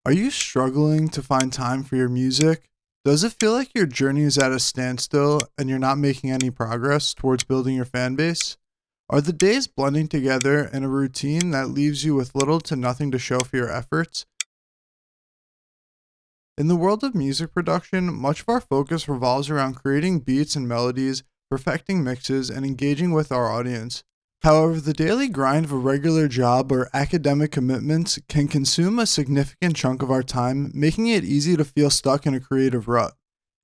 Are you struggling to find time for your music? Does it feel like your journey is at a standstill and you're not making any progress towards building your fan base? Are the days blending together in a routine that leaves you with little to nothing to show for your efforts? In the world of music production, much of our focus revolves around creating beats and melodies, perfecting mixes, and engaging with our audience. However, the daily grind of a regular job or academic commitments can consume a significant chunk of our time, making it easy to feel stuck in a creative rut.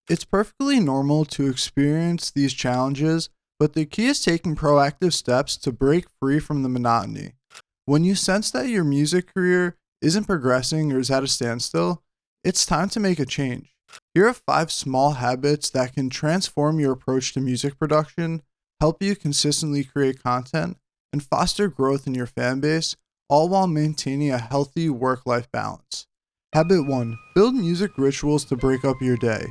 It's perfectly normal to experience these challenges, but the key is taking proactive steps to break free from the monotony. When you sense that your music career isn't progressing or is at a standstill, it's time to make a change. Here are 5 small habits that can transform your approach to music production, help you consistently create content, and foster growth in your fan base, all while maintaining a healthy work-life balance. Habit 1. Build music rituals to break up your day.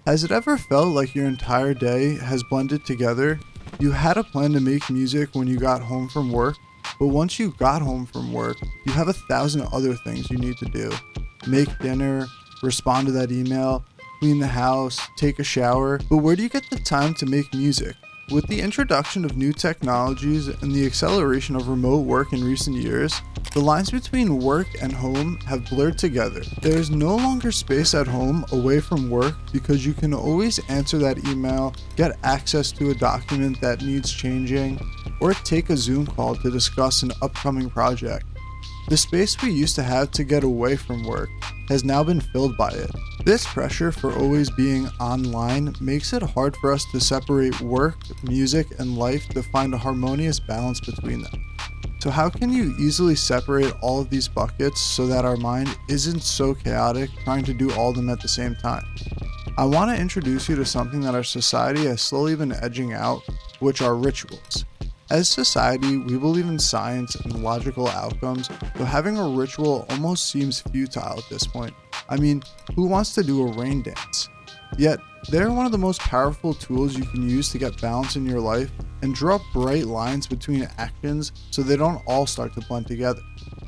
Has it ever felt like your entire day has blended together? You had a plan to make music when you got home from work, but once you got home from work, you have 1,000 other things you need to do. Make dinner, respond to that email, clean the house, take a shower, but where do you get the time to make music? With the introduction of new technologies and the acceleration of remote work in recent years, the lines between work and home have blurred together. There is no longer space at home away from work because you can always answer that email, get access to a document that needs changing, or take a Zoom call to discuss an upcoming project. The space we used to have to get away from work has now been filled by it. This pressure for always being online makes it hard for us to separate work, music, and life to find a harmonious balance between them. So how can you easily separate all of these buckets so that our mind isn't so chaotic trying to do all of them at the same time? I want to introduce you to something that our society has slowly been edging out, which are rituals. As a society, we believe in science and logical outcomes, so having a ritual almost seems futile at this point. I mean, who wants to do a rain dance? Yet, they're one of the most powerful tools you can use to get balance in your life and draw bright lines between actions so they don't all start to blend together.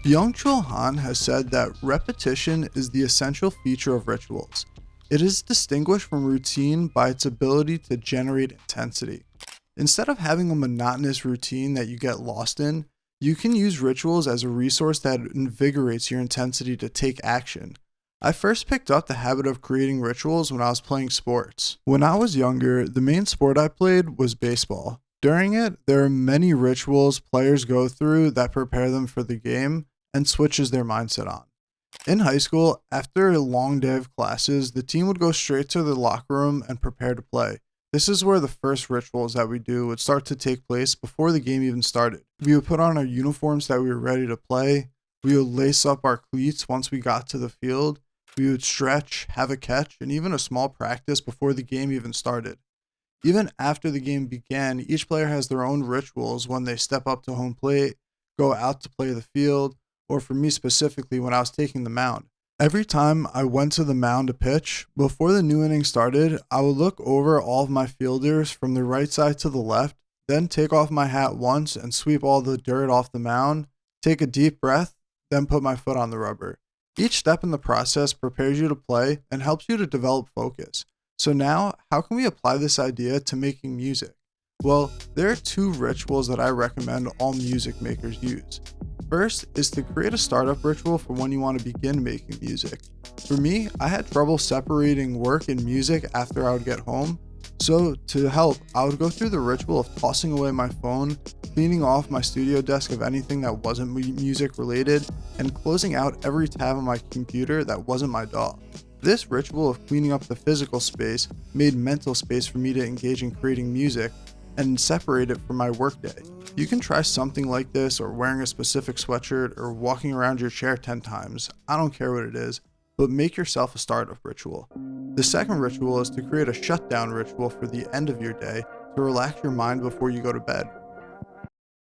Byung-Chul Han has said that repetition is the essential feature of rituals. It is distinguished from routine by its ability to generate intensity. Instead of having a monotonous routine that you get lost in, you can use rituals as a resource that invigorates your intensity to take action. I first picked up the habit of creating rituals when I was playing sports. When I was younger, the main sport I played was baseball. During it, there are many rituals players go through that prepare them for the game and switches their mindset on. In high school, after a long day of classes, the team would go straight to the locker room and prepare to play. This is where the first rituals that we do would start to take place before the game even started. We would put on our uniforms that we were ready to play. We would lace up our cleats once we got to the field. We would stretch, have a catch, and even a small practice before the game even started. Even after the game began, each player has their own rituals when they step up to home plate, go out to play the field, or for me specifically when I was taking the mound. Every time I went to the mound to pitch, before the new inning started, I would look over all of my fielders from the right side to the left, then take off my hat once and sweep all the dirt off the mound, take a deep breath, then put my foot on the rubber. Each step in the process prepares you to play and helps you to develop focus. So now, how can we apply this idea to making music? Well, there are 2 rituals that I recommend all music makers use. First is to create a startup ritual for when you want to begin making music. For me, I had trouble separating work and music after I would get home. So to help, I would go through the ritual of tossing away my phone, cleaning off my studio desk of anything that wasn't music related, and closing out every tab on my computer that wasn't my DAW. This ritual of cleaning up the physical space made mental space for me to engage in creating music and separate it from my workday. You can try something like this, or wearing a specific sweatshirt, or walking around your chair 10 times. I don't care what it is, but make yourself a startup ritual. The second ritual is to create a shutdown ritual for the end of your day to relax your mind before you go to bed.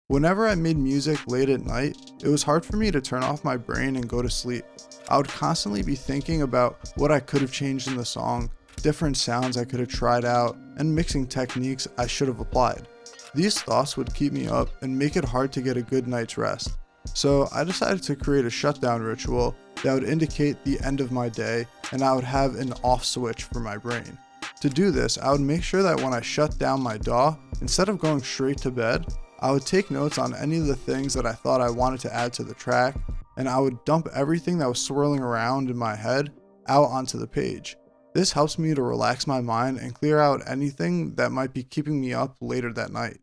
Whenever I made music late at night, it was hard for me to turn off my brain and go to sleep. I would constantly be thinking about what I could have changed in the song, different sounds I could have tried out, and mixing techniques I should have applied. These thoughts would keep me up and make it hard to get a good night's rest. So I decided to create a shutdown ritual that would indicate the end of my day, and I would have an off switch for my brain. To do this, I would make sure that when I shut down my DAW, instead of going straight to bed, I would take notes on any of the things that I thought I wanted to add to the track, and I would dump everything that was swirling around in my head out onto the page. This helps me to relax my mind and clear out anything that might be keeping me up later that night.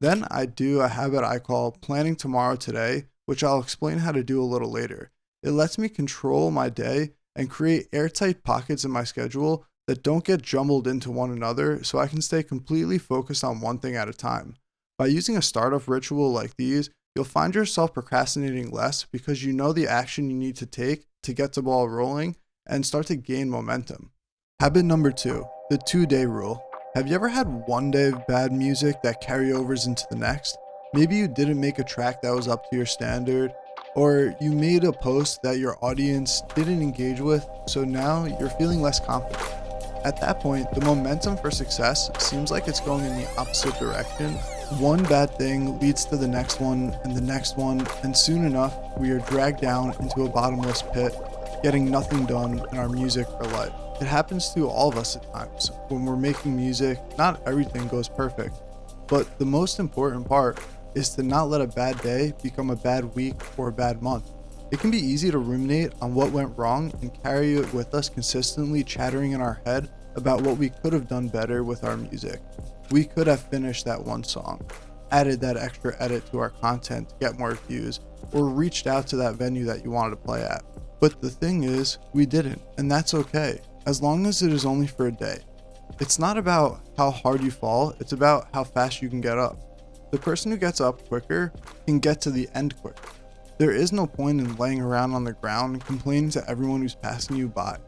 Then I do a habit I call planning tomorrow today, which I'll explain how to do a little later. It lets me control my day and create airtight pockets in my schedule that don't get jumbled into one another, so I can stay completely focused on one thing at a time. By using a startup ritual like these, you'll find yourself procrastinating less because you know the action you need to take to get the ball rolling and start to gain momentum. Habit number 2, the 2-day rule. Have you ever had one day of bad music that carryovers into the next? Maybe you didn't make a track that was up to your standard, or you made a post that your audience didn't engage with, so now you're feeling less confident. At that point, the momentum for success seems like it's going in the opposite direction. One bad thing leads to the next one, and soon enough, we are dragged down into a bottomless pit, getting nothing done in our music or life. It happens to all of us at times. When we're making music, not everything goes perfect, but the most important part is to not let a bad day become a bad week or a bad month. It can be easy to ruminate on what went wrong and carry it with us, consistently chattering in our head about what we could have done better with our music. We could have finished that one song, added that extra edit to our content to get more views, or reached out to that venue that you wanted to play at. But the thing is, we didn't, and that's okay, as long as it is only for a day. It's not about how hard you fall, it's about how fast you can get up. The person who gets up quicker can get to the end quicker. There is no point in laying around on the ground and complaining to everyone who's passing you by.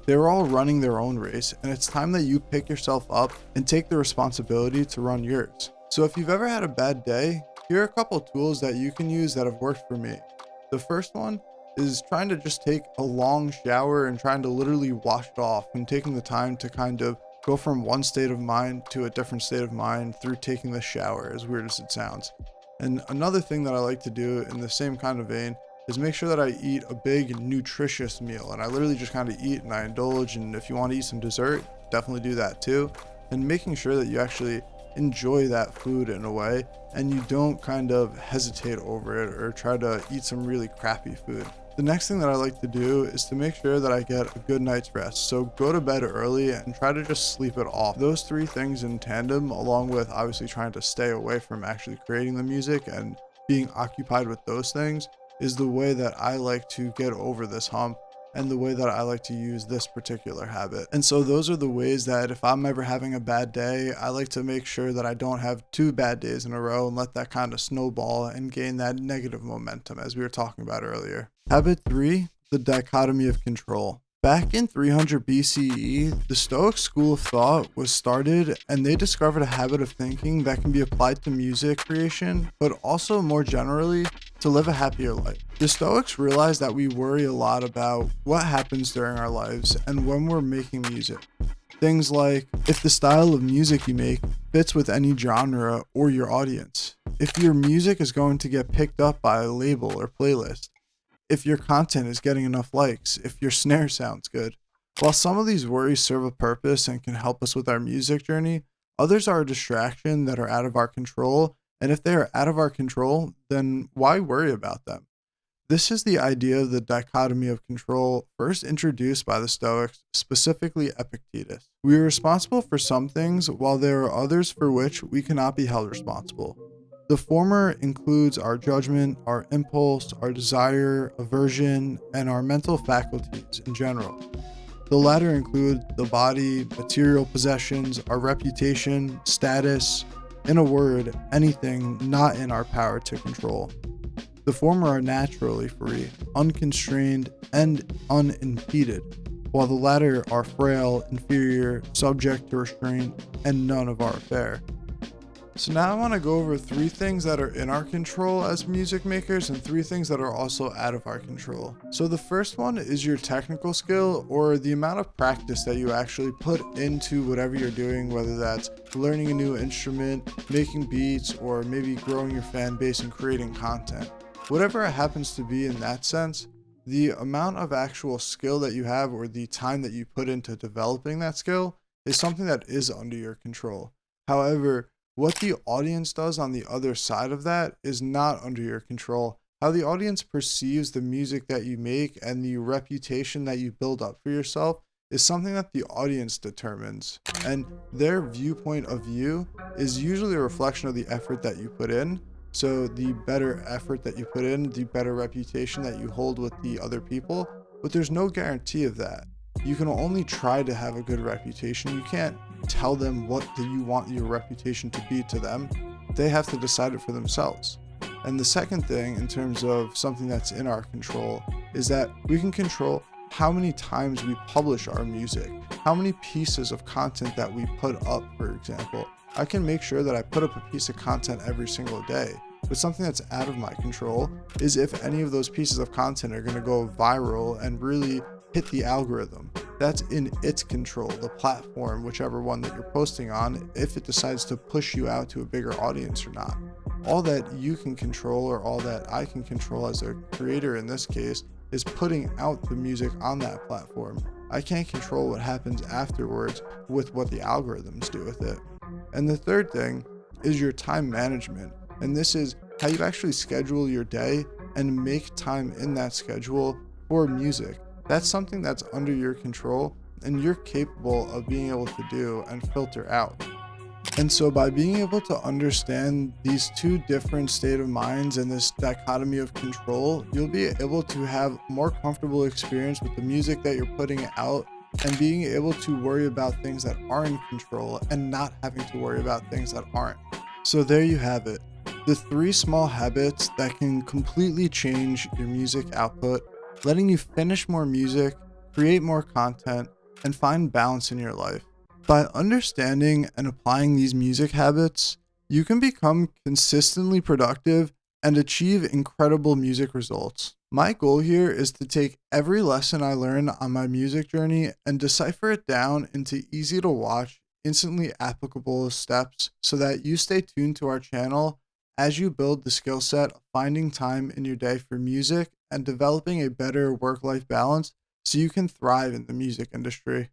They're all running their own race, and it's time that you pick yourself up and take the responsibility to run yours. So if you've ever had a bad day, here are a couple tools that you can use that have worked for me. The first one is trying to just take a long shower and trying to literally wash it off, and taking the time to kind of go from one state of mind to a different state of mind through taking the shower, as weird as it sounds. And another thing that I like to do in the same kind of vein is make sure that I eat a big nutritious meal, and I literally just kind of eat and I indulge, and if you want to eat some dessert, definitely do that too, and making sure that you actually enjoy that food in a way and you don't kind of hesitate over it or try to eat some really crappy food. The next thing that I like to do is to make sure that I get a good night's rest. So go to bed early and try to just sleep it off. Those three things in tandem, along with obviously trying to stay away from actually creating the music and being occupied with those things, is the way that I like to get over this hump and the way that I like to use this particular habit. And so those are the ways that if I'm ever having a bad day, I like to make sure that I don't have 2 bad days in a row and let that kind of snowball and gain that negative momentum, as we were talking about earlier. Habit 3, the dichotomy of control. Back in 300 BCE, the Stoic school of thought was started, and they discovered a habit of thinking that can be applied to music creation, but also more generally to live a happier life. The Stoics realized that we worry a lot about what happens during our lives and when we're making music. Things like if the style of music you make fits with any genre or your audience, if your music is going to get picked up by a label or playlist, if your content is getting enough likes, if your snare sounds good. While some of these worries serve a purpose and can help us with our music journey, others are a distraction that are out of our control, and if they are out of our control, then why worry about them? This is the idea of the dichotomy of control, first introduced by the Stoics, specifically Epictetus. We are responsible for some things, while there are others for which we cannot be held responsible. The former includes our judgment, our impulse, our desire, aversion, and our mental faculties in general. The latter include the body, material possessions, our reputation, status, in a word, anything not in our power to control. The former are naturally free, unconstrained, and unimpeded, while the latter are frail, inferior, subject to restraint, and none of our affair. So now I want to go over 3 things that are in our control as music makers and 3 things that are also out of our control. So the first one is your technical skill, or the amount of practice that you actually put into whatever you're doing, whether that's learning a new instrument, making beats, or maybe growing your fan base and creating content. Whatever it happens to be in that sense, the amount of actual skill that you have or the time that you put into developing that skill is something that is under your control. However, what the audience does on the other side of that is not under your control. How the audience perceives the music that you make and the reputation that you build up for yourself is something that the audience determines. And their viewpoint of you is usually a reflection of the effort that you put in. So the better effort that you put in, the better reputation that you hold with the other people, but there's no guarantee of that. You can only try to have a good reputation. You can't tell them what do you want your reputation to be to them. They have to decide it for themselves. And the second thing, in terms of something that's in our control, is that we can control how many times we publish our music, how many pieces of content that we put up, for example. I can make sure that I put up a piece of content every single day. But something that's out of my control is if any of those pieces of content are going to go viral and really hit the algorithm. That's in its control, the platform, whichever one that you're posting on, if it decides to push you out to a bigger audience or not. All that you can control, or all that I can control as a creator in this case, is putting out the music on that platform. I can't control what happens afterwards with what the algorithms do with it. And the third thing is your time management. And this is how you actually schedule your day and make time in that schedule for music. That's something that's under your control and you're capable of being able to do and filter out. And so by being able to understand these two different state of minds and this dichotomy of control, you'll be able to have more comfortable experience with the music that you're putting out and being able to worry about things that are in control and not having to worry about things that aren't. So there you have it. The 3 small habits that can completely change your music output, letting you finish more music, create more content, and find balance in your life. By understanding and applying these music habits, you can become consistently productive and achieve incredible music results. My goal here is to take every lesson I learn on my music journey and decipher it down into easy to watch, instantly applicable steps so that you stay tuned to our channel as you build the skill set of finding time in your day for music and developing a better work-life balance so you can thrive in the music industry.